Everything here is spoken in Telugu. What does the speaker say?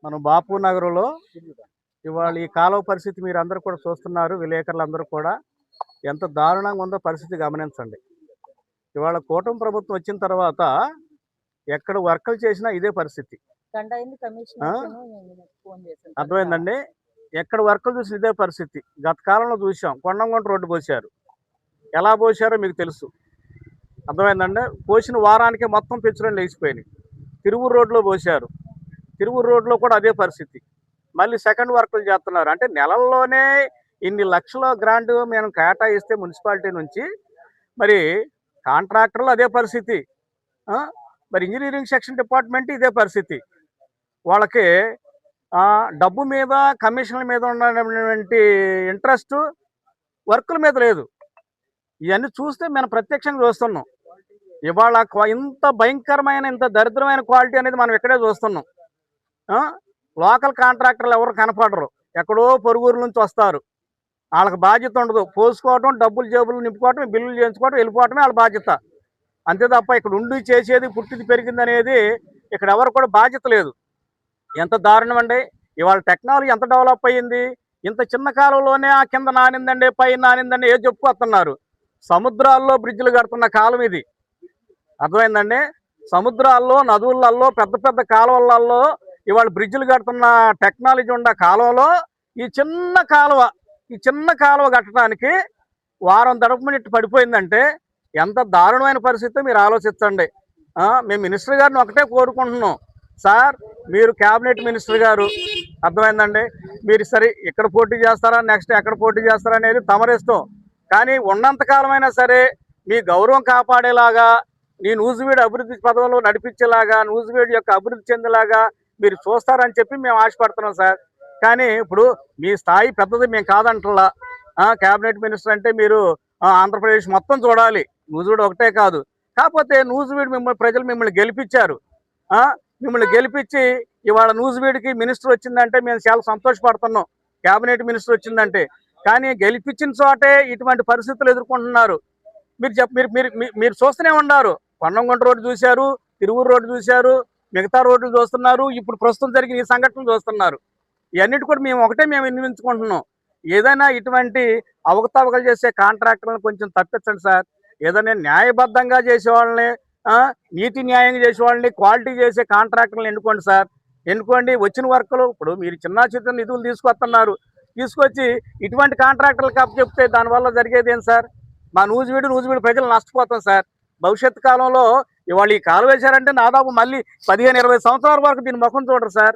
మనం బాపు నగరంలో ఇవాళ ఈ కాలువ పరిస్థితి మీరు అందరూ కూడా చూస్తున్నారు. విలేకరులందరూ కూడా ఎంత దారుణంగా ఉందో పరిస్థితి గమనించండి. ఇవాళ కూటమి ప్రభుత్వం వచ్చిన తర్వాత ఎక్కడ వర్కులు చేసినా ఇదే పరిస్థితి. అర్థమైందండి. ఎక్కడ వర్కులు చూసిన ఇదే పరిస్థితి. గత కాలంలో చూసాం, కొండంగుంట రోడ్డు పోశారు. ఎలా పోసారో మీకు తెలుసు. అర్థమైందండి. పోసిన వారానికి మొత్తం పెచ్చులను లేచిపోయినాయి. తిరువూరు రోడ్లో పోశారు. తిరువూరు రోడ్లో కూడా అదే పరిస్థితి. మళ్ళీ సెకండ్ వర్కులు చేస్తున్నారు. అంటే నెలల్లోనే ఇన్ని లక్షల గ్రాంట్ మేము కేటాయిస్తే మున్సిపాలిటీ నుంచి మరి కాంట్రాక్టర్లు అదే పరిస్థితి, మరి ఇంజనీరింగ్ సెక్షన్ డిపార్ట్మెంట్ ఇదే పరిస్థితి. వాళ్ళకి డబ్బు మీద కమిషన్ల మీద ఉన్నటువంటి ఇంట్రెస్ట్ వర్కుల మీద లేదు. ఇవన్నీ చూస్తే మనం ప్రత్యక్షంగా చూస్తున్నాం. ఇవాళ ఇంత భయంకరమైన ఇంత దరిద్రమైన క్వాలిటీ అనేది మనం ఇక్కడే చూస్తున్నాం. లోకల్ కాంట్రాక్టర్లు ఎవరు కనపడరు. ఎక్కడో పొరుగురు నుంచి వస్తారు. వాళ్ళకి బాధ్యత ఉండదు. పోసుకోవటం, డబ్బులు జేబులు నింపుకోవటం, బిల్లులు చేయించుకోవటం, వెళ్ళిపోవటమే వాళ్ళ బాధ్యత. అంతే తప్ప ఇక్కడ ఉండి చేసేది పుట్టిది పెరిగింది అనేది ఇక్కడ ఎవరు కూడా బాధ్యత లేదు. ఎంత దారుణం అండి. ఇవాళ టెక్నాలజీ ఎంత డెవలప్ అయ్యింది. ఇంత చిన్న కాలంలోనే ఆ కింద నానిందండి, పైన నానిందండి ఏ చెప్పుకొస్తున్నారు. సముద్రాల్లో బ్రిడ్జిలు కడుతున్న కాలం ఇది. అర్థమైందండి. సముద్రాల్లో, నదులలో, పెద్ద పెద్ద కాలువలలో ఇవాళ బ్రిడ్జిలు కడుతున్న టెక్నాలజీ ఉన్న కాలంలో ఈ చిన్న కాలువ కట్టడానికి వారం దడపమినిట్టు పడిపోయిందంటే ఎంత దారుణమైన పరిస్థితి మీరు ఆలోచించండి. మేము మినిస్టర్ గారిని ఒకటే కోరుకుంటున్నాం. సార్, మీరు క్యాబినెట్ మినిస్టర్ గారు, అర్థమైందండి. మీరు సరే ఇక్కడ పోటీ చేస్తారా, నెక్స్ట్ ఎక్కడ పోటీ చేస్తారా అనేది తమరిష్టం. కానీ ఉన్నంతకాలమైనా సరే మీ గౌరవం కాపాడేలాగా, నీ నూజివీడు అభివృద్ధి పదవులు నడిపించేలాగా, నూజివీడు యొక్క అభివృద్ధి చెందేలాగా మీరు చూస్తారని చెప్పి మేము ఆశపడుతున్నాం సార్. కానీ ఇప్పుడు మీ స్థాయి పెద్దది మేము కాదంటలా. క్యాబినెట్ మినిస్టర్ అంటే మీరు ఆంధ్రప్రదేశ్ మొత్తం చూడాలి, నూజివీడు ఒకటే కాదు. కాకపోతే నూజివీడు ప్రజలు మిమ్మల్ని గెలిపించారు. మిమ్మల్ని గెలిపించి ఇవాళ నూజివీడుకి మినిస్టర్ వచ్చిందంటే మేము చాలా సంతోషపడుతున్నాం, క్యాబినెట్ మినిస్టర్ వచ్చిందంటే. కానీ గెలిపించిన చోటే ఇటువంటి పరిస్థితులు ఎదుర్కొంటున్నారు. మీరు చూస్తూనే ఉన్నారు. కొండంగుంట రోడ్డు చూశారు, తిరువూరు రోడ్డు చూశారు, మిగతా రోడ్లు చూస్తున్నారు, ఇప్పుడు ప్రస్తుతం జరిగిన ఈ సంఘటనలు చూస్తున్నారు. ఇవన్నిటి కూడా మేము వినిపించుకుంటున్నాం. ఏదైనా ఇటువంటి అవకతవకలు చేసే కాంట్రాక్టర్లను కొంచెం తప్పించండి సార్. ఏదైనా న్యాయబద్ధంగా చేసేవాళ్ళని, నీతి న్యాయంగా చేసేవాళ్ళని, క్వాలిటీ చేసే కాంట్రాక్టర్లను ఎన్నుకోండి సార్. ఎన్నుకోండి. వచ్చిన వర్కులు ఇప్పుడు మీరు చిన్న నిధులు తీసుకొస్తున్నారు. తీసుకొచ్చి ఇటువంటి కాంట్రాక్టర్లకు అప్పచెప్తే దానివల్ల జరిగేది ఏం సార్? మా నూజివీడు ప్రజలు నష్టపోతాం సార్. భవిష్యత్తు కాలంలో ఇవాళ ఈ కాలు వేశారంటే దాదాపు మళ్ళీ 15-20 సంవత్సరాల వరకు దీని ముఖం చూడరు సార్.